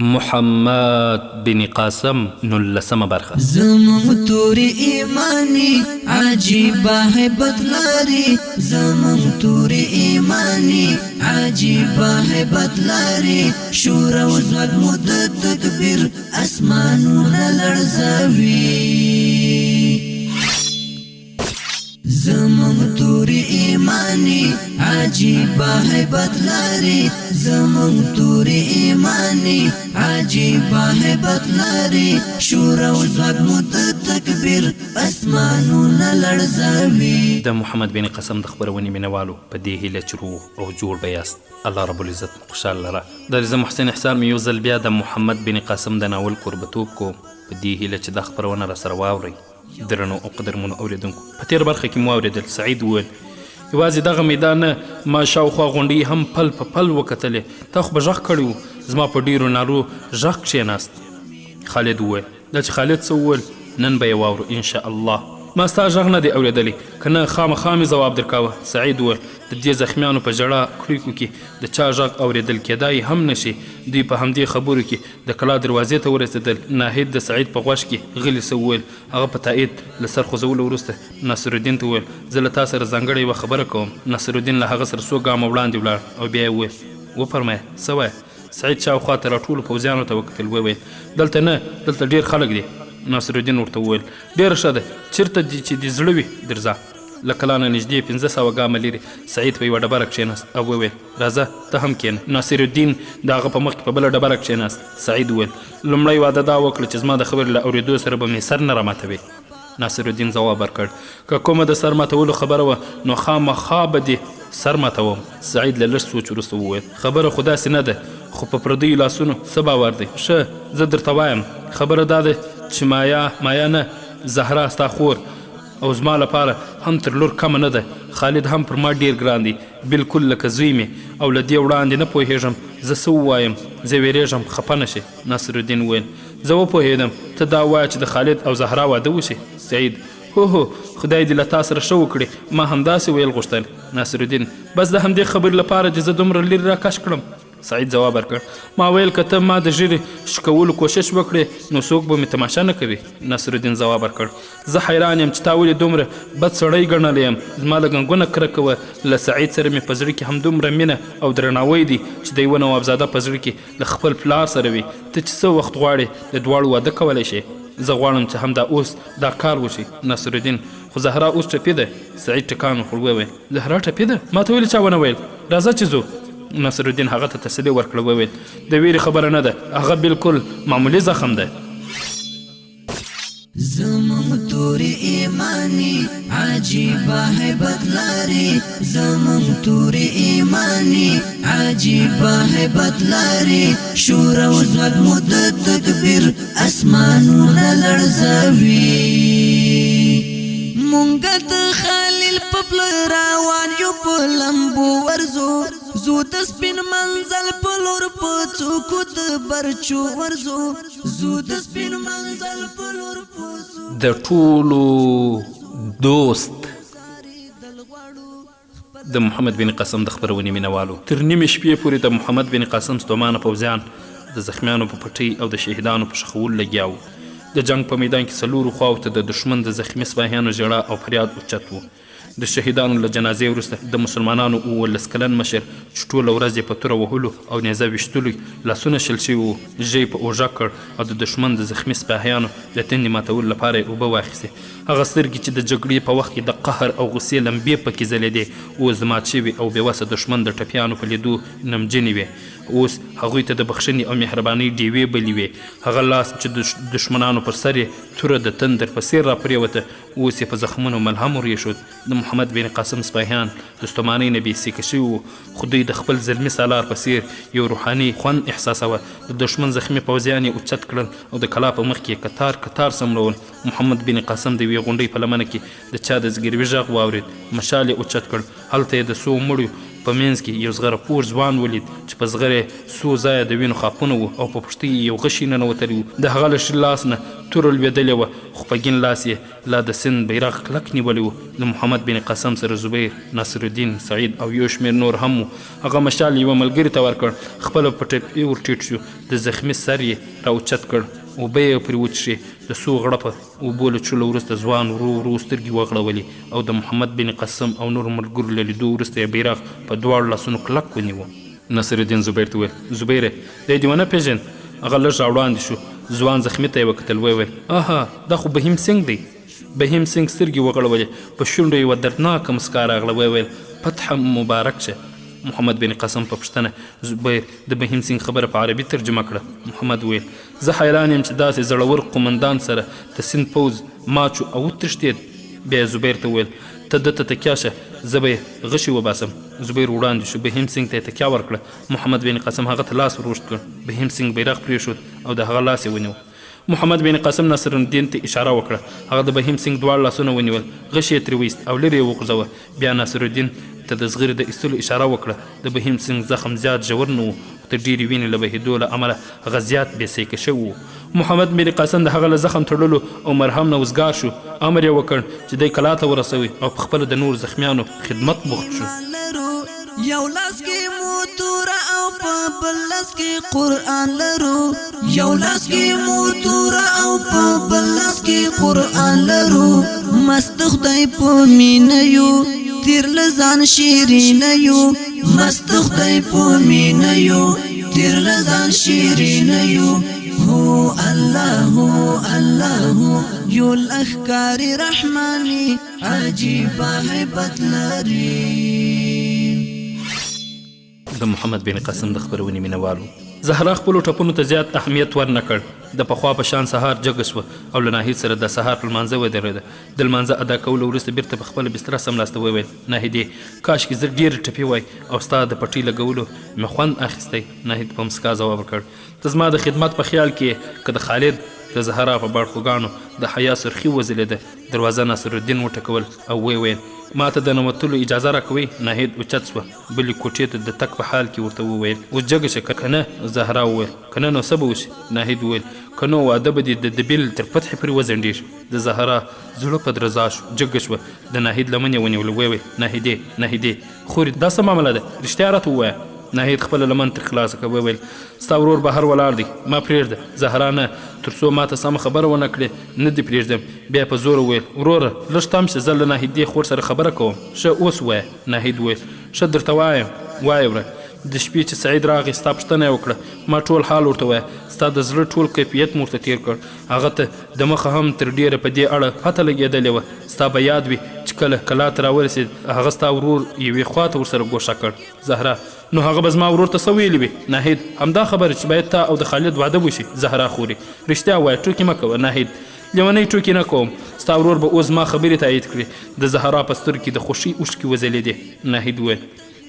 محمد بن قاسم نلسمه برخه. زمون توری ایمانی عجیبه هیبت لاری، زمون توری ایمانی عجیبه هیبت لاری، شور و زود مدت تکبیر اسمانون لرزوی. زمون توری ایمانی عجیبه هیبت لاری، زمون توری ایمانی عجیبه هیبت لاری، شور و زود مدت تکبیر اسمانون لرزوی. د محمد بن قاسم د خبرونې مینوالو په دې هیله چې روغ او جوړ به یاست، الله رب العزت خوشحال لره. دا زه محسن احسان مې یو ځل بیا د محمد بن قاسم د ناول کوربتوب کوم په دې هیله چې دا خبرونه راسره واورئ. درنو او قدرمنو اوریدونکو، په تېر برخه کې مو واورېدل سعید وویل یوازې دغه میدان نه، ما شاوخوا غونډۍ هم پل په پل وکتلې، تا خو به غږ کړی و، زما په ډېرو نارو غږ کښېناست. خالد وویل دا چې خالد څه وویل نن به یې واورو انشاءالله. ما ستا غږ نه دی اورېدلی، که نه خامخا مې ځواب درکاوه. سعید وویل د دې زخمیانو په ژړا کړیکو کې د چا غږ اورېدل کېدای هم نشي. دوی په همدې خبرو کې د کلا دروازې ته ورسېدل. ناهید د سعید په غوږ کې غلي څه وویل. هغه په تایید له سر خوځولو وروسته ناصرالدین ته وویل زه له تا سره ځانګړې یوه خبره کوم. ناصرالدین له هغه سره څو ګامه وړاندې ولاړ او بیا یې وویل وفرمایه څه وایه. سعید شاوخوا ته راټولو پوځیانو ته وکتل، وویل دلته نه، دلته ډېر خلک دي. ناصرالدین ورته وویل ډېره ښه ده، چېرته دي چې دې زړه وي درځه. له کلا نه نږدې 500 ګامه لرې سعید په یوه ډبره کښېناست او وویل راځه ته هم کښېنه. ناصرالدین د هغه په مخ کې په بله ډبره کښېناست. سعید وویل لومړی واده دا وکړه چې زما د خبرې له اورېدو سره به مې سر نه راماتوې. ناصرالدین ځواب ورکړ که کومه د سر ماتولو خبره وه نو خامخا به دې سر ماتوم. سعید له لږ سوچ وروسته وویل خبره خو داسې نه ده، خو په پردیو لاسونو څه باور دی. ښه زه درته وایم، خبره دا ده چې مایا نه، زهرا ستا خور او زما لپاره هم تر لور کمه نه ده. خالد هم پر ما ډېر ګران دی، بلکل لکه زوی مې، او له دې وړاندې نه پوهېږم زه څه ووایم، زه ویرېږم خفه نه شي. ناصرالدین وویل زه وپوهېدم، ته دا ووایه چې د خالد او زهرا واده وشي. سعید هو خدای دې له تا سره ښه وکړي، ما همداسې ویل غوښتل. ناصرالدین بس د همدې خبرې لپاره چې زه دومره لرې راکش کړم. سعید ځواب ورکړ ما ویل که ته ما د ژیرې شکولو کوشش وکړې نو څوک به مې تماشه نه کوي. ناصرالدین ځواب ورکړ زه حیران یم چې تا ولې دومره بد سړی ګڼلی یم. زما له ګنګونه کرکه وه، له سعید سره مې په زړه کې همدومره مینه او درناوی دی چې د یوه نوابزاده په زړه کې له خپل پلار سره وي. ته چې څه وخت غواړې د دواړو واده کولی شې. زه غواړم چې همدا اوس دا کار وشي. ناصرالدین خو زهرا اوس ټپي ده. سعید ټکان وخوړ وویل زهرا ټپي ده؟ ما ته ولې چا ونه ویل؟ راځه چې ځو. ناصرالدین هغه ته تسلي ورکړه، وویل د ویرې خبره نه ده، هغه بلکل معمولي زخم ده. زمون توری ایمانی عجیبه هیبت لاری، زمون توری ایمانی عجیبه هیبت لاری، شور و زود مدت تکبیر اسمانون لرزوی. مونږ د خلیل په پل روان یو په لمبو ورزو، زو د سپین منزل په لور په څوکو د برچو ورزو، زو د سپین منزل په لور په د ټولو دوست د محمد بن قاسم د خبرونې مینوالو، تر نیمې شپې پورې د محمد بن قاسم ستومانه پوځیان د زخمیانو په پټۍ او د شهیدانو په ښخولو لګیا وو. د جنگ په میدان کې څلورو خواو ته د دشمن د زخمي سپاهیانو ژړا او فریاد اوچت و. د شهیدانو له جنازې وروسته د مسلمانانو 19 کلن مشر چې ټوله ورځ یې په توره وهلو او نیزه ویشتلو لاسونه شل شوي وو ژۍ په اوږه کړ او د دښمن د زخمي سپاهیانو د تندې ماتولو لپاره یې اوبه واخیستې. هغه سترګې چې د جګړې په وخت کې د قهر او غصې لمبې پکې ځلېدې اوس د مات شوي او بېوسه دښمن د ټپیانو په لیدو نمجنې وې. اوس هغوی ته د بخښنې او مهربانۍ ډیوې بلې وې. هغه لاس چې د دښمنانو پر سر یې توره د تندر په څېر راپرېوته اوس یې په زخمونو ملهم ورېښود. د محمد بن قاسم سپاهیان د ستومانۍ نه بېسیکه شوي وو، خو دوی د خپل زلمي سالار په څېر یو روحاني خوند احساسوه. د دښمن زخمي پوځیان یې اوچت کړل او د کلا په مخ کې یې کتار کتار سملول. محمد بن قاسم د یوې غونډۍ په لمنه کې د چا د زګیروي غږ واورېد. مشال یې اوچت کړ، هلته یې د څو مړیو په منځ کې یو زغره پور ځوان ولید چې په زغره څو ځایه د وینو خاپونه وو او په پښتۍ یو غشی ننوتلی وو. د هغه له ښي لاس نه توره لوېدلې وه خو په ګین لاس یې لا د سند بیرغ کلک نیولی وو. د محمد بن قاسم سره زبیر، ناصرالدین، سعید او یو شمېر نور هم وو. هغه مشال یوه ملګري ته ورکړ، خپله په ټپې ور ټیټ شو، د زخمي سر یې راوچت کړ، اوبه یې پرې وڅښې. د څو غړپه اوبو له څښلو وروسته ځوان ورو ورو سترګې وغړولې او د محمد بن قاسم او نورو ملګرو له لیدو وروسته یې بیرغ په دواړو لاسونو کلک ونیو. ناصرالدین زبیر ته وویل، زبیره دی دې ونه پېژند؟ هغه لږ راوړاندې شو، ځوان زخمي ته یې وکتل، ویې ویل آها دا خو بهیم سنګ دی. بهیم سنګ سترګې وغړولې، په شونډو یوه دردناکه مسکا راغله، ویې ویل فتح مبارک شه. محمد بن قاسم په پوښتنه زبیر د بهیم سنګ خبره په عربي ترجمه کړه. محمد ویل زه حیران یم چې داسې زړور قومندان سره د سند پوځ ماچو او وتښتېد. بیا یې زبیر ته وویل ته دته تکیه شه، زه به یې غشي وباسم. زبیر وړاندې شو، بهیم سنګ ته یې تکیه ورکړه. محمد بن قاسم هغه ته لاس ور اوږد کړ، بهیم سنګ بیرغ پرېښود او د هغه لاس یې ونیو. محمد بن قاسم ناصرالدین ته اشاره وکړه، هغه د بهیم سنګ دواړه لاسونه ونیول، غشي یې ترې ویست او لرې یې وغورځوه. بیا ناصرالدین ته د زغرې د ایستلو اشاره وکړه. د بهیم سنګ زخم زیات ژور نه و، خو د ډېرې وینې له بهېدو له امله هغه زیات بېسیکه شوی و. محمد بن قاسم د هغه له زخم تړلو او مرهم نه وزګار شو. امر یې وکړ چې دی کلا ته ورسوي او په خپله د نور زخمیانو خدمت بوخت شو. یو لاس کې مو توره او په بل لاس کې قرآن لرو، یو لاس کې مو توره او په بل لاس کې قرآن لرو. مست خدای په مینه یو، تیر لزان شیرینه یو، مست خدای په مینه یو، تیر لزان شیرینه یو. هو الله هو الله یو لښکاري رحماني عجیبه هیبت لري. د محمد بن قاسم د خپرونې مینوالو، زهرا خپلو ټپونو ته زیات اهمیت ورنه کړ. د پخوا په شان سهار جګه شوه او له ناهید سره د سهار په لمانځه ودرېده. د لمانځه ادا کولو وروسته بیرته په خپله بستره سملاسته وویل، ناهیدې کاشکې زه ډېرې ټپې وای او ستا د پټۍ لګولو مې خوند اخیستی. ناهید په مسکا ځواب ورکړ، ته زما د خدمت په خیال کې که د خالد د زهرا په بړخوګانو د حیا سرخي وځلېده. دروازه ناصرالدین وټکول او ویې ویل ما ته د ننوتلو اجازه راکوئ. ناهید اوچت سوه، بلې کوټې ته د تګ په حال کې ورته وویل اوس جګه شه که نه؟ زهرا وویل که نه نو څه به وشي؟ ناهید وویل که نو واده به دې د دبیل تر فتحې پورې وځنډېږي. د زهرا زړه په درزا شو، جګه شوه، د ناهید لمن یې ونیوله، ویې ویل ناهیدې ناهیدې خورې دا څه معامله ده؟ رښتیا راته ووایه. ناهید خپله لمن تر خلاصه کړه، ویې ویل ستا ورور بهر ولاړ دی، ما پرېږده. زهرا نه، تر څو ما ته سمه خبره ونه کړې نه دې پرېږدم. بیا په زوره وویل وروره لږ تم شه، زه له ناهیدې خور سره خبره کوم. ښه اوس وایه. ناهید وویل ښه درته وایم، وایه وره. د شپې چې سعید راغی ستا پوښتنه یې وکړه، ما ټول حال ورته وایه، ستا د زړه ټول کیفیت مو ورته تېر کړ. هغه ته د مخه هم تر ډېره په دې اړه پته لګېدلې وه. ستا به یاد وي چې کله کلا ته راورسېد هغه ستا ورور یوې خوا ته ورسره ګوښه کړ. زهرا نو هغه به زما ورور ته څه ویلي وي؟ ناهید همدا خبره چې باید تا او د خالد واده وشي. زهرا خورې رښتیا وایه، ټوکې مه کوه. ناهید لیونی ټوکې نه کوم، ستا ورور به اوس زما خبرې تایید کړي. د زهرا په سترګو کې د خوښۍ اوښکې وځلېدې. ناهید وویل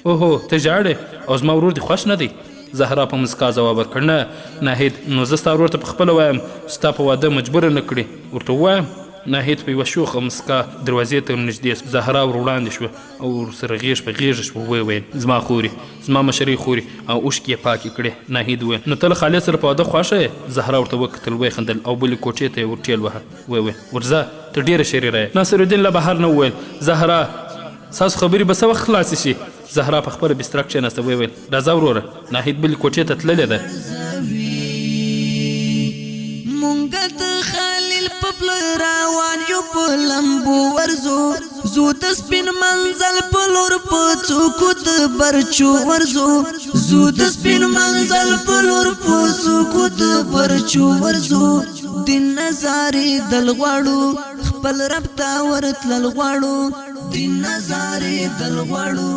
اوهو ته ژاړې او زما ورور دې خوښ نه دی؟ زهرا په مسکا ځواب ورکړ، نه. ناهید نو زه ستا ورور ته پخپله وایم چې ستا په واده مجبوره نه کړي، ورته ووایم. ناهید په یوه شوخه مسکا دروازې ته ورنږدې سو. زهرا ور وړاندې شوه او ورسره غېږ په غېږه شوه. ویې ویل زما خورې، زما مشرۍ خورې، او اوښکې یې پاکې کړې. ناهید وویل نو ته له خالد سره په واده خوښه یې؟ زهرا ورته وکتل، ویې خندل او بلې کوټې ته یې ور ټېل وهه. ویې ویل ورځه ته ډېره شریره یې. ناصرالدین له بهر نه وویل زهرا ستاسو خبرې به څه وخت خلاصې شي؟ زهرا په خپله بستره کښېناسته، ویې ویل راځه وروره، ناهید بلې کوټې ته تللې ده. مونږ د خلیل په پله روان یو، په لمبو ورځو، زو د سپین منزل په لور په څوکو د برچو ورځو، زو د سپین منزل په لور په څوکو د برچو ورځو. د نظارې دل غواړو خپل رب ته ورتلل غواړو، د نظارې دل غواړو.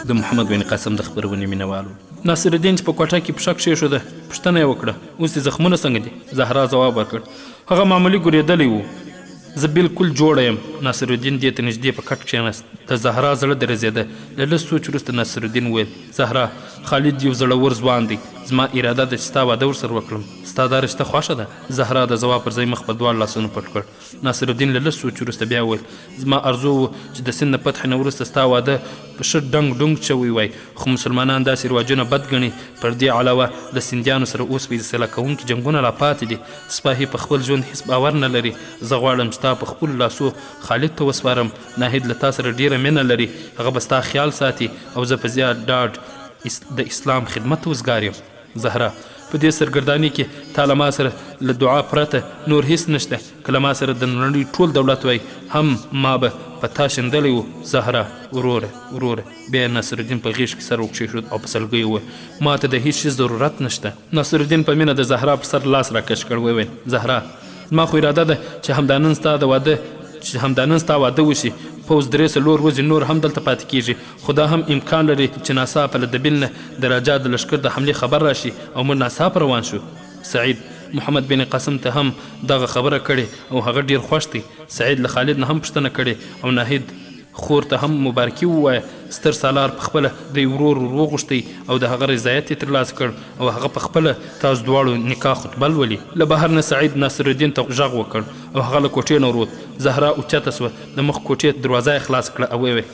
د محمد بن قاسم د خپرونې مینوالو، ناصرالدین چې په کوټه کې پښه کښېښوده پوښتنه یې وکړه اوس دې زخمونه څنګه دي؟ زهرا ځواب ورکړ هغه معمولي ګورېدلی و، زه بالکل جوړه یم. ناصرالدین دې ته نږدې په کټ کښېناست، د زهرا زړه درزېده. له لږ سوچ وروسته ناصرالدین وویل زهرا خالد یو زړور ځوان دی، زما اراده ده چې ستا واده ورسره وکړم. ستا دا رشته خوښه ده؟ زهرا د ځواب پر ځای مخ په دواړو لاسونو پټ کړ. ناصرالدین له لږ سوچ وروسته بیا وویل زما ارزو و چې د سند فتح نه وروسته ستا واده په ښه ډنګ ډونګ شوی وای، خو مسلمانان داسې رواجونه بد ګڼي. پر دې علاوه د سندیانو سره اوس فیصله کوونکي جنګونه لا پاتې دي. سپاهي په خپل ژوند هېڅ باور نه لري. زه غواړم چې تا په خپلو لاسو خالد ته وسپارم. ناهید له تا سره ډېره مینه لري، هغه به ستا خیال ساتي او زه په زیات ډاډ د اسلام خدمت وزګار یم. زهرا په دې سرګردانۍ کې تا له ما سره له دعا پرته نور هیڅ نشته. که له ما سره د نړۍ ټول دولت وای هم ما به په تا شیندلی و. زهرا وروره. بیا ناصرالدین په غېږ کې سر وکښېښود او په سلګیو وویل ما ته د هیڅ شي ضرورت نشته. ناصرالدین په مینه د زهرا پر سر لاس راکش کړ. وویل زهرا زما خو اراده ده چې همدا نن ستا واده وشي. پوځ 3 ورځې نور هم دلته پاتې کیږي، خو دا هم امکان لري چې ناڅاپه له دبل نه د راجا د لښکر د حملې خبر راشي او موږ ناڅاپه روان شو. سعید محمد بن قاسم ته هم دغه خبره کړې او هغه ډیر خوښ دی. سعید له خالد نه هم پوښتنه کړې او ناهید خور ته هم مبارکي ووایه. ستر سالار په خپله د ورور وغوښتی او د هغه رضایت یې ترلاسه کړ او هغه په خپله تاسو دواړو نکاح خطبه لولي. له بهر نه سعید ناصرالدین ته غږ وکړ او هغه له کوټې نه وروت. زهرا اوچته سوه، د مخ کوټې دروازه یې خلاص کړه او ویې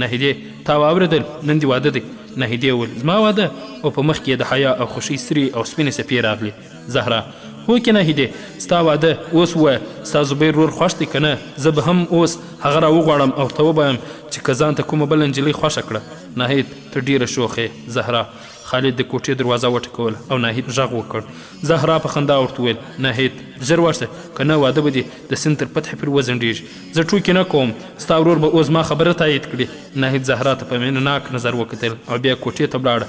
ناهیدې تا واورېدل نن دې واده دی؟ ناهیدې وویل زما واده؟ او په مخ کې یې د حیا او خوښۍ سرې او سپینې څپې راغلې. زهرا هو کې ناهیدې ستا واده اوس ووایه ستا زبیر ورور خوښ دی که نه؟ زه به هم اوس هغه راوغواړم او ته وبایم چې که ځان ته کومه بله نجلۍ خوښه کړه. ناهید ته ډېره شوخې. زهرا خالد د کوټې دروازه وټکوله او ناهید غږ وکړ. زهرا په خندا ورته وویل ناهید ژر ورشه که نه واده به دې د سند تر فتحې پورې وځنډېږي. زه ټوکې نه کوم، ستا ورور به اوس ما خبره تایید کړي. ناهید زهرا ته په مینه ناک نظر وکتل او بیا کوټې ته ولاړه.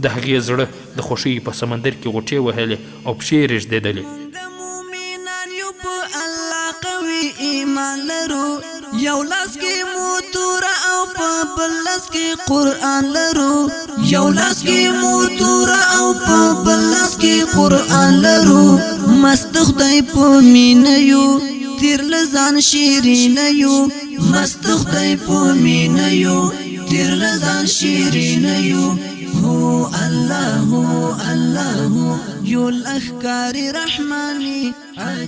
د هغې زړه د خوښۍ په سمندر کې غوټې وهلې او پښې یې رېږدېدلې. د مؤمنان یو په الله قوي ایمان لرو، یو لاس کې مو توره او په بل لاس کې قرآن لرو. یو لاس کې مو توره او په بل لاس کې قرآن لرو. مست خدای په مینه یو تیر لزان شیرینه یو. مست خدای په مینه یو تیر لزان شیرینه یو. هو الله یو لښکار رحماني.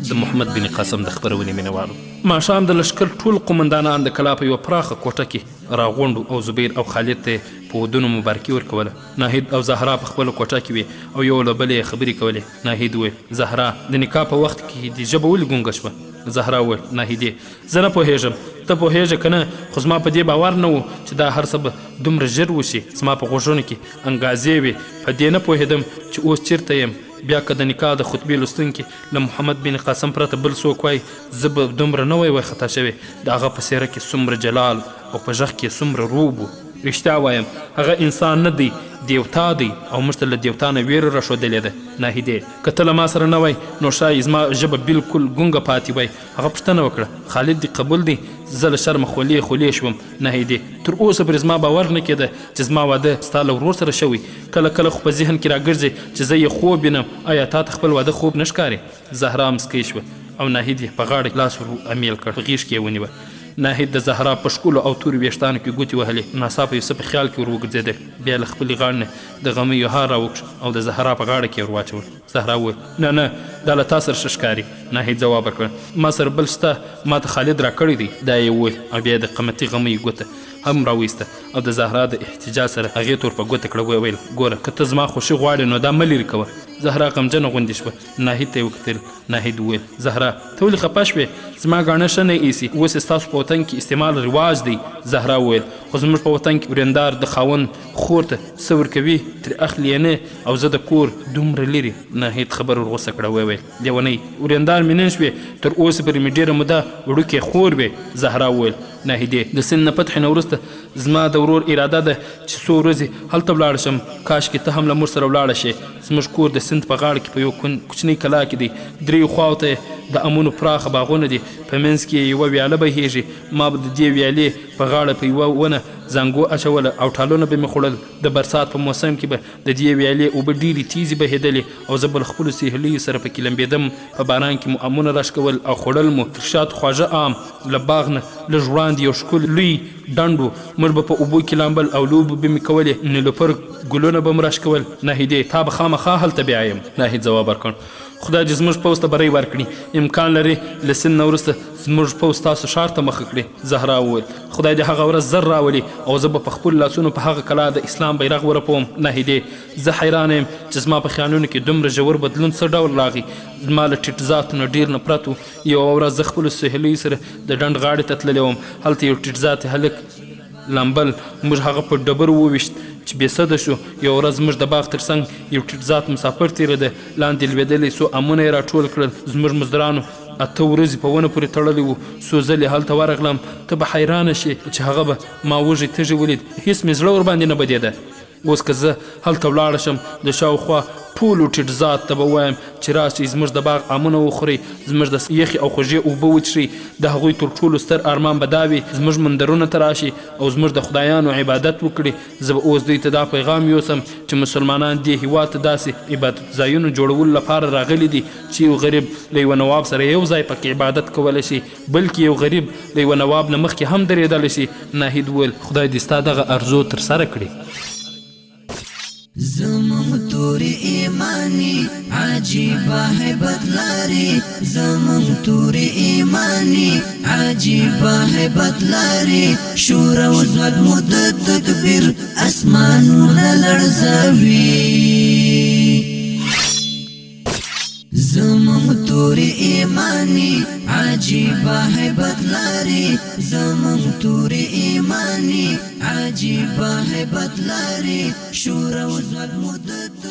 د محمد بن قاسم د خپرونې مینوالو ماښام د لښکر ټول قومندانان د کلا په یوه پراخه کوټه کې راغونډ او زبیر او خالد ته په ودونو مبارکي ورکوله. ناهید او زهرا په خپله کوټه کې وې او یو له بلې خبرې کولې. ناهید وویل زهرا د نکاح په وخت کې دې ژبه ولې ګونګه شوه؟ زهرا وویل ناهیدې زه نه پوهېږم، ته پوهېږې که نه؟ خو زما په دې باور نه و چې دا هر څه به دومره ژر وشي. زما په غوږونو کې انګازې وې، په دې نه پوهېدم چې اوس چیرته یم. بیا که د نکاح د خطبې لوستونکي له محمد بن قاسم پرته بل څوک وای زه به دومره نه وای خطا شوی. د هغه په څېره کې څومره جلال او په غږ کې څومره روب و. رښتیا وایم هغه انسان نه دی، دیوتا دی او موږ ته له دیوتا نه ویره راښودلې ده. ناهیدې که ته له ما سره نه وای نو ښایي زما ژبه بلکل ګونګه پاتې وای. هغه پوښتنه وکړه خالد دې قبول دی؟ زه له شرمه خولې شوم. ناهیدې تر اوسه پرې زما باور نه کېده چې زما واده ستا له ورور سره شوی. کله کله خو په ذهن کې راګرځي چې زه یې خوب وینم. آیا تا ته خپل واده خوب نه ښکاري؟ زهرا مسکی شوه او ناهید یې په غاړه لاس ور امیل کړ، په غېږ کې یې ونیوه. ناهید د زهرا په ښکلو او تورو ویښتانو کې ګوتې وهلې. ناڅاپه یو څه په خیال کې ور وګرځېدل. بیا له خپلې غاړې نه د غمیو هار راوکړ او د زهرا په غاړه کې ور واچول. زهرا وویل نه دا له تا سره ښه ښکاري. ناهید ځواب ورکړ ما سره بل شته، ما ته خالد راکړی دی. دا یې وویل او بیا د قیمتي غمیو ګوته هم راویسته او د زهرا د احتجاج سره هغې تور په ګوته کړه. وویل ګوره که ته زما خوښي غواړې نو دا مه لرې کوه. زهرا غمجنه غوندې شوه. ناهید ته یې وکتل. ناهید وویل زهرا ته ولې خفه شوې؟ زما ګاڼه ښه نه ایسي. اوس یې ستاسو په وطن کې استعمال رواج دی. زهرا وویل خو زموږ په وطن کې ورېندار د خاوند خور ته څه ورکوي ترې اخلي یې نه او زه د کور دومره لرې. ناهید خبر ور غوسه کړه. وویل لیونۍ ورېندار مې نن شوې، تر اوسه پورې مې ډېره موده وړوکې خور وې. زهرا وویل ناهیدې د سند نه فتحې نه وروسته زما د ورور اراده ده چې څو ورځې هلته ولاړه شم. کاشکې ته هم له موږ سره ولاړه شې. زموږ کور د سند په غاړه کې په یو کوچنۍ کلا کې دی. 3 خواو ته د امونو پراخه باغونه دي، په منځ کې یوه ویاله بهیږي. ما به د دې ویالې په غاړه په یوه ونه زانګو اچوله او ټالونه به مې خوړل د برسات په موسم کې به د دې ویالې اوبه ډېرې تیزې بهېدلې او زه به له خپلو سهیلیو سره پکې لمبېدم په باران کې مو امونه راشکول او خوړل مو تر شاتو خواږه ام له باغ نه لږ وړاندې یو ښکلی لوی ډنډ و موږ به په اوبو کې لامبل او لوبې به مې کولې نیلوفر ګلونه به م راشکول ناهیدې تا به خامخا هلته بیا یم ناهید ځواب ورکړ خدای دې زموږ پوځ ته بری ورکړي امکان لري له سن نه وروسته زموږ پوځ تاسو ښار ته مخه کړي زهرا وویل خدای دې هغه ورځ زر راولي او زه به په خپلو لاسونو په هغه کلا د اسلام بیرغ ورپوم ناهیدې زه حیرانه یم چې زما په خیالونو کې دومره ژور بدلون څه ډول راغی زما له ټیټ ذاتو نه ډېر نفرت و یوه ورځ زه خپلو سهیلیو سره د ډنډ غاړې ته تللی وم هلته یو ټیټ ذاتې هلک لامبل موږ هغه په ډبرو وویشت چې بېسده شو یوه ورځ زموږ د باغ تر څنګ یو ټیټ ذات مسافر تېرېده لاندې لوېدلی څو امونه یې راټول کړل زموږ مزدرانو 8 ورځې په ونه پورې تړلی و څو ځلې هلته ورغلم ته به حیرانه شې چې هغه به ما وږی تږی ولید هېڅ مې زړه ورباندې نه بدېده اوس که زه هلته ولاړه شم د شاوخوا ټولو ټیټ ذات ته به ووایم چې راشئ زموږ د باغ امونه وخورئ زموږ د یخې او خوږې اوبه وڅښئ د هغوی تر ټولو ستر ارمان به دا وي زموږ مندرونو ته راشي او زموږ د خدایانو عبادت وکړي زه به اوس دوی ته دا پیغام یوسم چې مسلمانان دې هېواد ته داسې عبادت ځایونو جوړولو لپاره راغلي دي چې یو غریب له یوه نواب سره یو ځای پکې عبادت کولی شي بلکې یو غریب له یوه نواب نه مخکې هم درېدلی شي ناهید وویل خدای دې ستا دغه ارزو ترسره کړي زمون توری ایمانی عجیبه هیبت لري زمون توری ایمانی عجیبه هیبت لري شور او زود مد تکبیر اسمانونه لړزوي زمون توری ایمانی عجیبه هیبت لري زمون توری ایمانی عجیبه هیبت لري شور او زود مد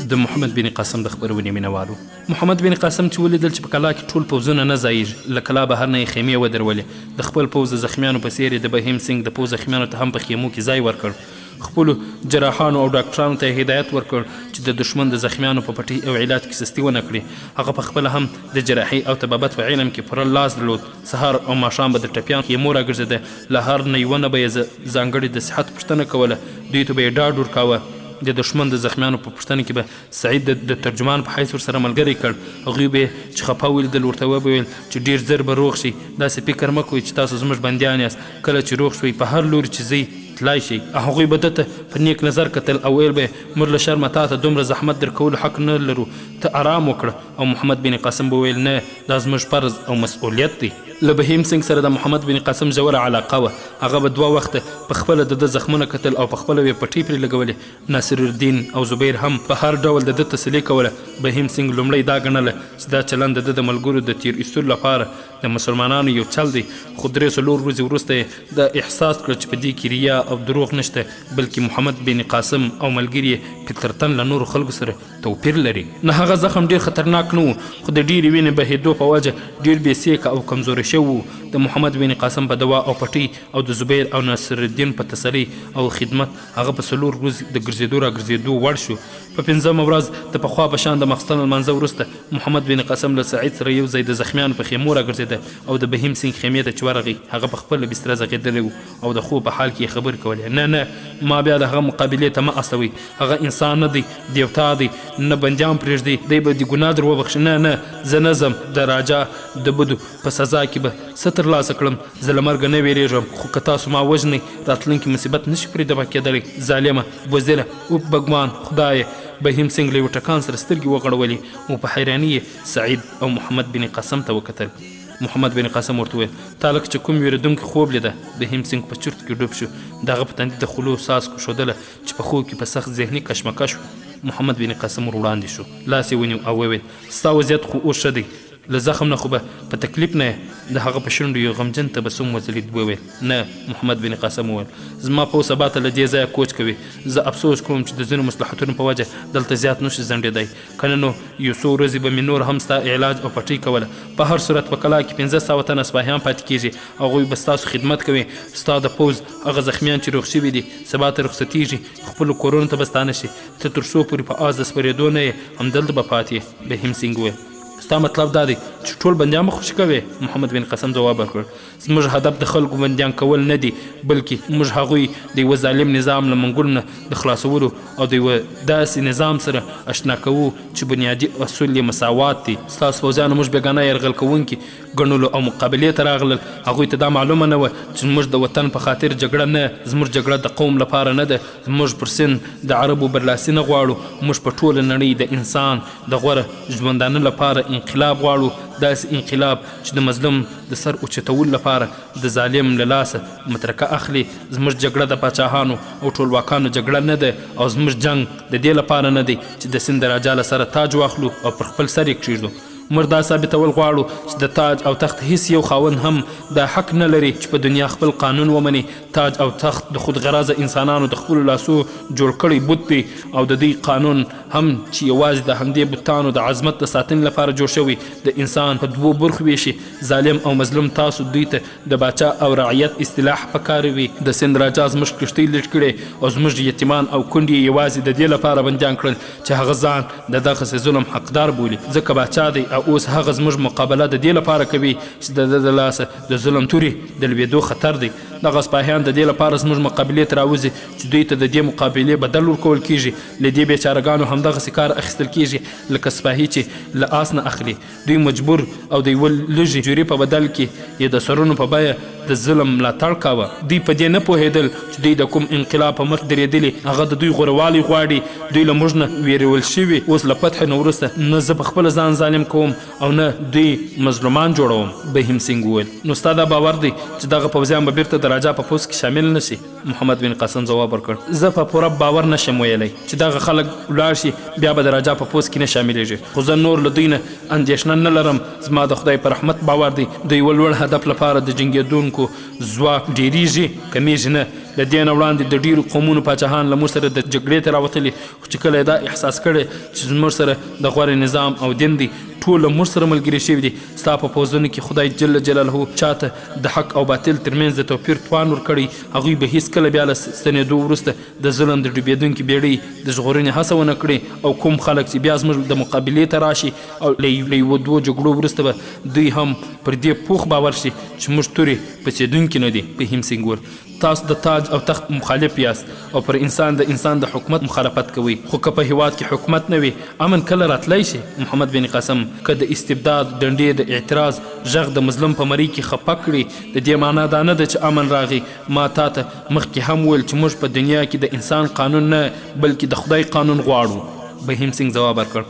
د محمد بن قاسم د خبرونې مینوالو محمد بن قاسم چې ولیدل چې په کلا کې ټول پوځونه نه ځایږي له کلا بهر نه یې خیمې ودرولې د خپل پوځ د زخمیانو په څېر د بهیم سنګ د پوځ زخمیانو ته هم په خیمو کې ځای ورکړ خپلو جراحانو او ډاکټرانو ته هدایت ورکړ چې د دشمن د زخمیانو په پټۍ او علاج کې سستي ونه کړي هغه په خپله هم د جراحي او طبابت په علم کې پوره لاس درلود سهار او ماښام به د ټپیانو خیمو راګرځېده له هر نه یوه نه به یې ځانګړې د صحت پوښتنه کوله دوی ته به یې ډاډ ورکاوه د دشمن د زخمیانو په پوښتنه کې به سعید د ترجمان په حیث ورسره ملګری کړ هغوی به یې چې خفه ولیدل ورته وویل چې ډېر زر به روغ شي داسې فکر مه کوئ چې تاسو زموږ بندیان یاست کله چې روغ شوئ په هر لوري چې ځئ تلای شي هغوی به ده ته په نیک نظر کتل او ویل به موږ له شرمه تا ته دومره زحمت در کولو حق نه لرو ته آرام وکړه او محمد بن قاسم به ویل نه دا زموږ فرض او مسؤلیت دی له بهیم سنګ سره د محمد بن قاسم ژوره علاقه وه هغه به 2 وخته په خپله د ده زخمونه کتل او په خپله به یې پټۍ پرې لګولې ناصرالدین او زبیر هم په هر ډول د ده تسلي کوله بهیم سنګ لومړی دا ګڼله چې دا چلند د ده د ملګرو د تیر ایستلو لپاره د مسلمانانو یو چل دی خو 3 ورځې وروسته یې دا احساس کړ چې په دې کې ریا او دروغ نشته بلکې محمد بن قاسم او ملګري یې فطرتاً له نورو خلکو سره توپیر لري نه هغه زخم ډېر خطرناک نه و خو د ډېرې وینې بهېدو په وجه ډېر بېسیکه او کمزوری شوی و د محمد بن قاسم په دوا او پټۍ او د زبیر او ناصرالدین په تسلي او خدمت هغه په 4 ورځې د ګرځېدو راګرځېدو وړ شو په 5مه ورځ د پخوا په شان د ماخستن لمانځه وروسته محمد بن قاسم له سعید سره یو ځای د زخمیانو په خیمو راګرځېده او د بهیم سنګ خیمې ته چې ورغی هغه په خپله بستره زغېدلی و او د خوب په حال کې یې خبرې کولې نه ما بیا د هغه مقابلې ته مه استوئ هغه انسان نه دی دیوتا دی نه بندیان پرېږدي دی به د ګناه در وبخښي نه زه نه ځم د راجا د بدو په سزا کې به څه ترلاسه کړم زه له مرګه نه ویرېږم خو که تاسو ما وژنئ راتلونکي مصیبت نشي پرې دفع کېدلی ظالمه بزدله اوپ بګمان خدایه بهیم سنګ له یو ټکان سره سترګې وغړولې او په حیراني یې سعید او محمد بن قاسم ته وکتل محمد بن قاسم ورته وویل تا لکه چې کوم ویرېدونکی خوب لیده بهیم سنګ په چرت کې ډوب شو د هغه په تندي د خولو څاڅکو ښودله چې په خوب کې په سخت ذهني کشمکش و محمد بن قاسم ور وړاندې شو لاس یې ونیو او وویل ستا وضعیت خو اوس ښه دی له زخم نه خو به په تکلیف نه د هغه په شونډو یو غمجن تبسم وځلید وویل نه محمد بن قاسم وویل زما په سبا ته له دې ځایه کوچ کوي زه افسوس کوم چې د ځینو مصلحتونو په وجه دلته زیات نشي ځنډېدی که نه نو یو څو ورځې به مې نور هم ستا علاج او پټۍ کوله په هر صورت په کلا کې 500 تنه سپاهیان پاتې کېږي هغوی به ستاسو خدمت کوي ستا د پوځ هغه زخمیان چې روغ شوي دي سبا ته رخصتېږي خپلو کورونو ته به ستانه شي ته تر څو پورې په آس د سپرېدو نه یې همدلته به پاتې بهیم سنګ وویل ستا مطلب دا دی چې ټول بندیان به خوشي کوې؟ محمد بن قاسم ځواب ورکړ زموږ هدف د خلکو بندیان کول نه دي، بلکې موږ هغوی د یوه ظالم نظام له منګولو نه د خلاصولو او د یوه داسې نظام سره اشنا کوو چې بنیادي اصول یې مساوات دي. ستاسو پوځیانو موږ بېګانه یرغل کوونکي ګڼلو او مقابلې ته راغلل. هغوی ته دا معلومه نه وه چې موږ د وطن په خاطر جګړه نه، زموږ جګړه د قوم لپاره نه ده. موږ پر سند د عربو برلاسي نه غواړو، موږ په ټوله نړۍ د انسان د غوره ژوندانه لپاره انقلاب غواړو، داسې انقلاب چې د مظلوم د سر اوچتولو لپاره د ظالم له لاسه مترکه اخلي. زموږ جګړه د پاچاهانو او ټولواکانو جګړه نه ده او زموږ جنګ د دې لپاره نه دی چې د سند د راجا له سره تاج واخلو او پر خپل سر یې کښېږدو. موږ دا ثابتول غواړو چې د تاج او تخت هیڅ یو خاوند هم دا حق نه لري چې په دنیا خپل قانون ومني. تاج او تخت د خودغرضه انسانانو د خپلو لاسو جوړ کړی بت دی او د دوی قانون هم چې یوازې د همدې بتانو د عظمت د ساتنې لپاره جوړ شوی د انسان په دوو برخو ویشي، ظالم او مظلوم. تاسو دوی ته د باچا او رعیت اصطلاح پکاروي. د سند راجا زموږ کښتۍ لټ کړې او زموږ یتیمان او کونډې یوازې د دې لپاره بندیان کړل چې هغه ځان د دغسې ظلم حقدار بولي. ځکه باچا دی او اوس هغه زموږ مقابله د دې لپاره کوي چې د ده د لاسه د ظلم تورې د لوېدو خطر دی. دغه سپاهیان د دې لپاره زموږ مقابلې ته راوځي چې دوی ته د دې مقابلې بدل ورکول کیږي. له دې بیچارهګانو همدغسې کار اخیستل کیږي لکه سپاهي چې له آس نه اخلي. دوی مجبور او د یوه لږې جورې په بدل کې یې د سرونو په بیه د ظلم ملاتړ کاوه. دوی په دې نه پوهېدل چې دوی د کوم انقلاب په مخ درېدلي، هغه د دوی غوروالی غواړي. دوی له موږ نه ویرول شوي. اوس له فتح نه وروسته نه زه په خپله ځان ظالم کوم او نه دوی مظلومان جوړوم. بهیم سینګ وویل نو ستا دا باور دی چې دغه پوځیان به بیرته د راجا په پوځ کې شامل نه شي؟ محمد بن قاسم ځواب ورکړ زه په پوره باور نشم ویلی چې دغه خلک ولاړ شي بیا به د راجا په پوځ کې نه شاملیږي. خو زه نور له دوی نه اندېښنه نه لرم. زما د خدای په رحمت باور دی د یوه لوړ هدف لپاره د جنګېدونکو ځواک ډېریږي کمیږي نه. له دې نه وړاندې د ډېرو قومونو پاچاهان له موږ سره د جګړې ته راوتلي، خو چې کله یې دا احساس کړی چې زموږ سره د غوره نظام او دین دی، ټول له موږ سره ملګري شوي دي. ستا په پوځونو کې خدای جل جلاله چاته د حق او باطل ترمنځ د توپیر توان ورکړی. هغوی به هیڅکله بیا له ستنېدو وروسته د ظلم د ډوبېدونکي بیړۍ د ژغورنې هڅه ونه کړي. او کوم خلک چې بیا زموږ د مقابلې ته راشي او له یوه دوو جګړو وروسته به دوی هم پر دې پوخ باور شي چې موږ تورې پڅېدونکي نه دي. بهیم سینګ وویل تاسو د تاج او تخت مخالف یاست او پر انسان د حکومت مخالفت کوي. خو که په هیواد کې حکومت نه وي امن کله راتلی شي؟ محمد بن قاسم که د استبداد ډنډې د اعتراض غږ د مظلوم په مرۍ کې خفه کړي، د دې معنا دا نه ده چې امن راغی. ما تا ته مخکې هم ویل چې موږ په دنیا کې د انسان قانون نه بلکې د خدای قانون غواړو. بهیم سینګ ځواب ورکړ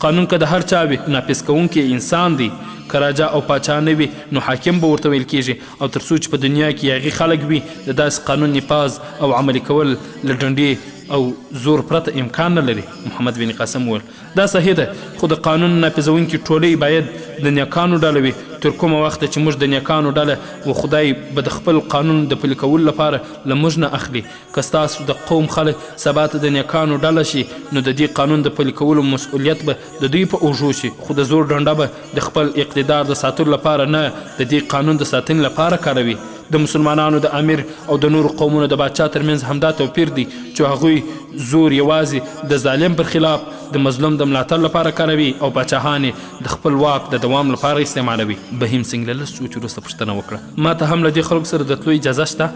قانون که د هر چا وي نافذ کوونکی انسان دی. که راجا او پاچا نه وي نو حاکم به ورته ویل کیږي. او تر څو چې په دنیا کې هغې خلک وي د داسې قانون نفاذ او عملي کول له ډنډې او زور پرته امکان نه لري. محمد بن قاسم وویل دا صحیح ده، خو د قانون نافذوونکي ټولۍ باید د نیکانو ډله وي. تر کومه وخته چې موږ د نیکانو ډله و خدای به د خپل قانون د پلي کولو لپاره له موږ نه اخلي. که ستاسو د قوم خلک سبا ته د نیکانو ډله شي نو د دې قانون د پلي کولو مسؤلیت به د دوی په اوږو شي. خو د زور ډنډه به د خپل اقتدار د ساتلو لپاره نه د دې قانون د ساتنې لپاره کاروي. د مسلمانانو د امیر او د نورو قومونو د باچا ترمنځ همدا توپیر دی چې هغوی زور یوازې د ظالم پر خلاف د مظلوم د ملاتړ لپاره کاروي او باچاهان د خپل واک د دوام لپاره استعمالوي. بهیم سینګ له لږ سوچ وروسته پوښتنه وکړه ما ته هم له دې خلکو سره د تلو اجازه شته؟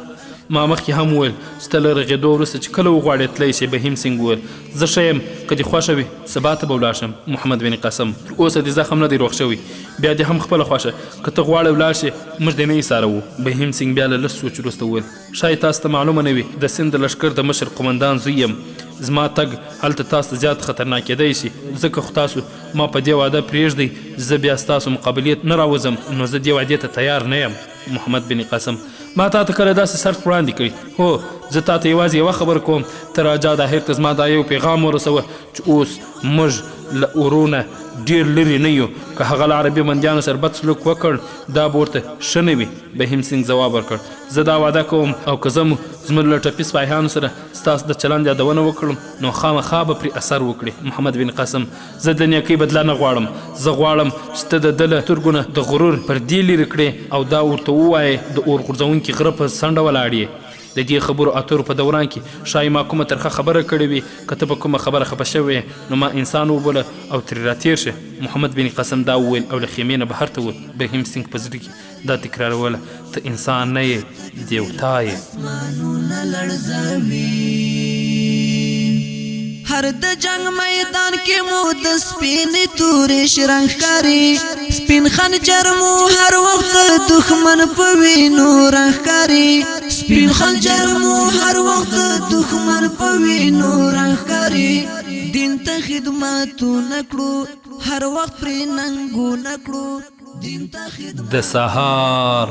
ما مخکې هم وویل چې ته له رغېدو وروسته چې کله وغواړې تلی شي. بهیم سینګ وویل زه ښه یم، که دې خوښه وي سبا ته به ولاړ شم. محمد بن قاسم تر اوسه دې زخم نه دی روغ شوی، بیا دې هم خپله خوښه، که ته غواړې ولاړ شې موږ دې نه ایساروو. بهیم سینګ بیا له لږ سوچ وروسته وویل ښایي تاسو ته معلومه نه وي د سند د لښکر د مشر قمندان زوی یم. زما تګ هلته تاسو ته زیات خطرناک کیدی شي، ځکه خو تاسو ما په دې وعده پرېږدئ زه بیا ستاسو مقابلې نه راوځم، نو زه دې وعدې ته تیار نه یم. محمد بن قاسم ما تا ته کله داسې شرط وړاندې کړي؟ هو زه تا ته یوازې یوه خبر کوم، ته راجا داهر ته زما دا یو پیغام ورسوه چې اوس موږ له اورونه ډېر لرې نه یو. که هغه له عربي بندیانو سره بد سلوک وکړ دا به ورته ښه نه وي. بهیم سینګ ځواب ورکړ زه دا وعده کوم او که زه زموږ له ټپي سپاهیانو سره ستاسو د چلند یادونه وکړم نو خامخا به پرې اثر وکړي. محمد بن قاسم زه د نیکۍ بدله نه غواړم، زه غواړم چې ته د ده له سترګو نه د غرور پردې لرې کړې او دا ورته ووایې د اور غورځونکي غره په څنډه ولاړ یې. د دې خبرو اترو په دوران کې شاید ما کومه ترخه خبره کړې وي که ته په کومه خبره خفه شوې نو ما انسان وبوله او ترې راتېر شه. محمد بن قاسم دا وویل او له خیمې نه بهر ته ووت. بهیم سینګ په زړه کې دا تکراروله ته انسان نه یې دیوتا یې. هر د جنگ میدان کې مو د سپینې تورې شرنګ ښکاري سپین خنجر مو هر وخت دښمن په وینو رنګ ښکاري سپین خنجر مو هر وخت دښمن په وینو رنګ ښکاري دین ته خدمتونه کړو هر وخت پرې ننګونه کړو دین ته خدمت. د سهار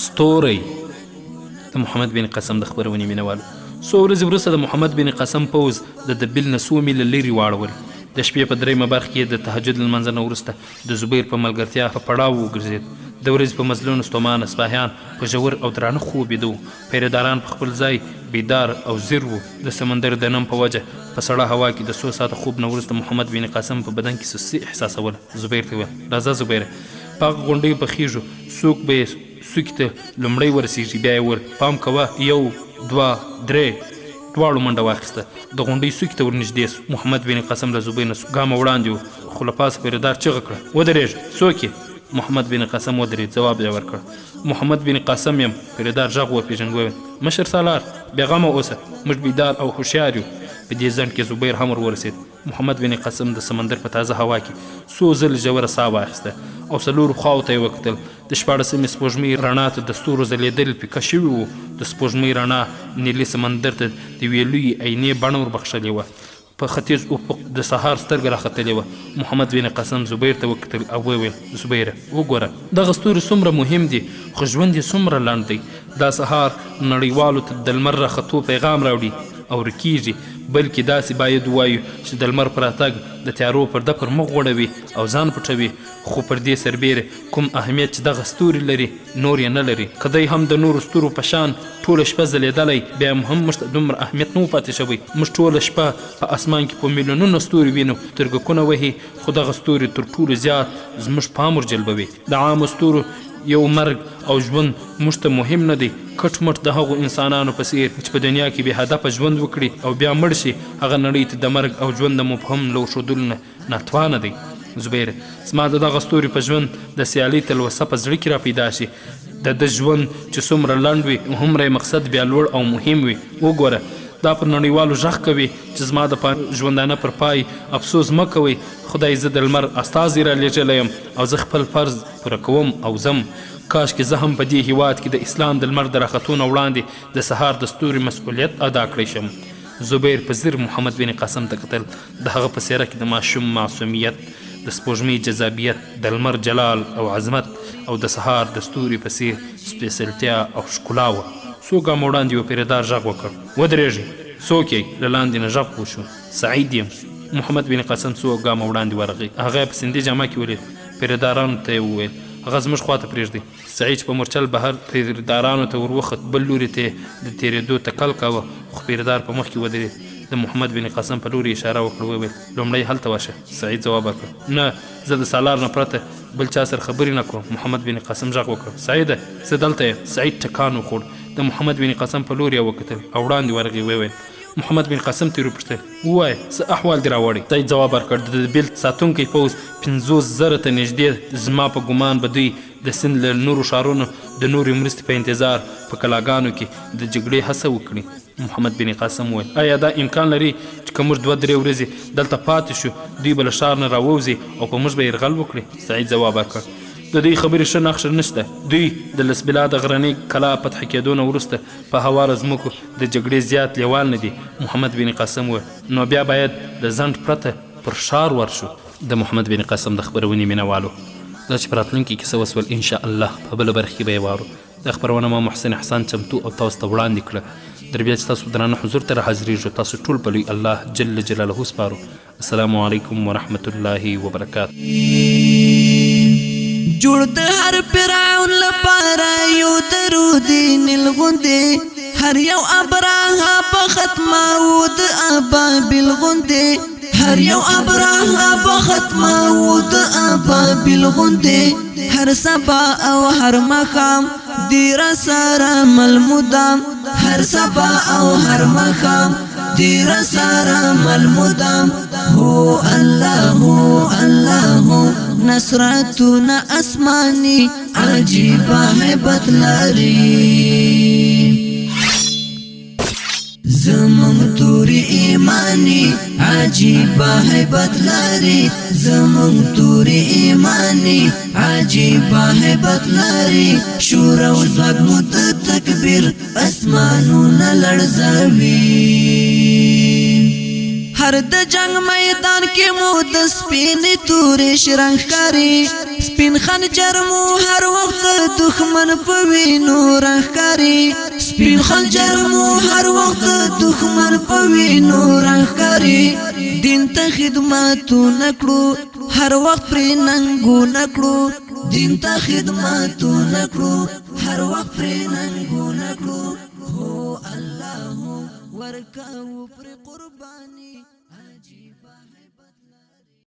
ستوری د محمد بن قاسم د خپرونې مینوالو څو ورځې وروسته د محمد بن قاسم پوځ د دبل نه 100 میله لرې واړول. د شپې په 3مه برخه کې د تهجد لمانځه نه وروسته د زبیر په ملګرتیا په پړاو وګرځېد. د ورځې په مزلونو ستومان اصفهان په ژور او درانه خوب ویده وو. پیرهداران په خپل ځای بیدار او زیر وو. د سمندر د نم په وجه په سړه هوا کې د 100 ساعته خوب نه وروسته محمد بن قاسم په بدن کې سستي احساسوله. زبیر ته وویل راځه زبیره په هغه غونډۍ پخېږو څوک به یې څوکې ته لومړی ورسېږي. بیا یې وویل پام کوه 1 2 3 دواړو منډه واخیسته. د غونډۍ څوکې ته ورنږدې سو. محمد بن قاسم له زبیر نه ګامه وړاندې و خو له پاسه پیرهدار چغه کړه ودرېږه څوک یې؟ محمد بن قاسم ودرېد. ځواب یې ورکړ محمد بن قاسم یم. پیرهدار غږ وپېژند وویل مشر سالار بېغمه اوسه موږ بیدار او هوښیار یو. په دې ځنډ کې زبیر هم ورورسېد. محمد بن قاسم د سمندر په تازه هوا کې څو ځله ژوره ساه واخیسته او څلورو خواو ته یې وکتل. د 14مې سپوږمۍ رڼا ته د ستورو ځلېدل پیکه شوي وو. د سپوږمۍ رڼا نیلي سمندر ته د یوې لویې عینې بڼه وربخښلې وه. په ختیځ افق د سهار سترګه راختلې وه. محمد بن قاسم زبیر ته وکتل او وویل زبیره وګوره دغه ستوري څومره مهم دي خو ژوند یې څومره لنډ دی. دا سهار نړیوالو ته د لمر راختو پیغام راوړي او رکیږي بلکې داسې باید ووایو چې د لمر په راتګ د تیارو پرده پر مخ غوړوي او ځان پټوي. خو پر دې سربیره کوم اهمیت چې دغه ستوري لري نور یې نه لري. که دی هم د نورو ستورو په شان ټوله شپه ځلېدلی بیا هم موږ ته دومره اهمیت نه و پاتې شوی. موږ ټوله شپه په اسمان کې په میلیونونو ستوري وینو ترګکونه وهي خو دغه ستوري تر ټولو زیات زموږ پام ورجلبوي. د عامو ستورو یو مرګ او ژوند موږ ته مهم نه دی. کټ مټ د هغو انسانانو په څیر چې په دنیا کې بې هدفه ژوند وکړي او بیا مړ شي هغه نړۍ ته د مرګ او ژوند د مفهوم لورښودلو نه ناتوانه دی. زبیره زما د دغه ستوري په ژوند د سیالۍ تلوسه په زړه کې را پیدا شي. د ژوند چې څومره لنډ وي هومره مقصد بیا لوړ او مهم وي. وګوره دا پر نړیوالو غږ کوي چې زما د ژوندانه پر پای افسوس مه کوئ. خدای زه د لمر استازی را لېږلی یم او زه خپل فرض پوره کوم او ځم. کاشکې زه هم په دې هیواد کې د اسلام د لمر د راختو نه وړاندې د سهار د ستوري مسؤلیت ادا کړی شم. زبیر په ځیر محمد بن قاسم ته کتل. د هغه په څېره کې د ماشوم معصومیت د سپوږمۍ جذابیت د لمر جلال او عظمت او د سهار د ستوري په څیر سپېڅلتیا او ښکلا وه. څو ګامه وړاندې یو پیرهدار غږ وکړ ودرېږئ څوک یې؟ له لاندې نه غږ وشو سعید یم. محمد بن قاسم څو ګامه وړاندې ورغی. هغه یې په سندي جامه کې ولید. پیرهدارانو ته یې وویل هغه زموږ خواته پرېږدئ. سعید په مورچل بهر پیرهدارانو ته وروخت. بل لوري ته د تېرېدو تکل کاوه خو پیرهدار په مخ کې ودرېد. د محمد بن قاسم په لوري اشاره وکړه وویل لومړی هلته ورشه. سعید ځواب ورکړ نه زه د سالار نه پرته بل چا سره خبرې نه کوم. محمد بن قاسم غږ وکړ سعیده زه دلته یم. سعید ټکان وخوړ. د محمد بن قاسم په لوري یې وکتل او وړاندې ورغی. وویل محمد بن قاسم ته یې وپوښتل ووایه څه احوال دې راوړی؟ سعید ځواب ورکړ د بیل ساتونکی پوځ 50,000 ته نږدې زما په ګمان به دوی د سیند له نورو ښارونو د نورې مرستې په انتظار په کلاګانو کې د جګړې هڅه وکړي. محمد بن قاسم وویل آیا دا امکان لري چې که موږ 2-3 ورځې دلته پاتې شو دوی به له ښار نه راووځي او په موږ به یرغل وکړي؟ سعید ځواب ورکړ د دې خبرې ښه نقشه نشته. دوی د لسبلا د غرنۍ کلا فتح کېدو نه وروسته په هواره ځمکو د جګړې زیات لیوال نه دي. محمد بن قاسم وویل نو بیا باید د ځنډ پرته پر ښار ورشو. د محمد بن قاسم د خپرونې مینوالو دا چې په راتلونکي کې څه وسول انشاء الله په بله برخه کې به یې وارو. دا خپرونه ما محسن احسان چمتو او تاسو ته وړاندې کړه. در بیا چې تاسو درانه حضور ته راحاضرېږو تاسو ټول په لوی الله جل جلاله سپارو. السلام علیکم ورحمة الله وبرکاته. جوړ د هر فرعون لپاره یو درود نیلغوندې هر یو ابراهه په ختمه و د ابابیل غوندې هر یو ابراهه په ختمه و د ابابیل غوندې هر سبا او هر مخام دی را سره مل مدام هر سبا او هر مخام دیر سارا ملمدام هو الله الله نصرتنا اسمانی عجیب حیبت لري زمون توری ایمانی عجیب حیبت لري زمون توری ایمانی عجیب حیبت لري شور او زواد مت تکبیر اسمانونه لړزوي هر د جنگ میدان کې مو د سپین تورې شرنګ کاری سپین خنجر مو هر وخت دښمن په وینو رنګ کاری سپین خنجر مو هر وخت دښمن په وینو رنګ کاری دین ته خدمتونه کړو هر وخت پرې ننګونه کړو دین ته خدمتونه کړو هر وخت پرې ننګونه کړو هو الله ورکاو پر قرباني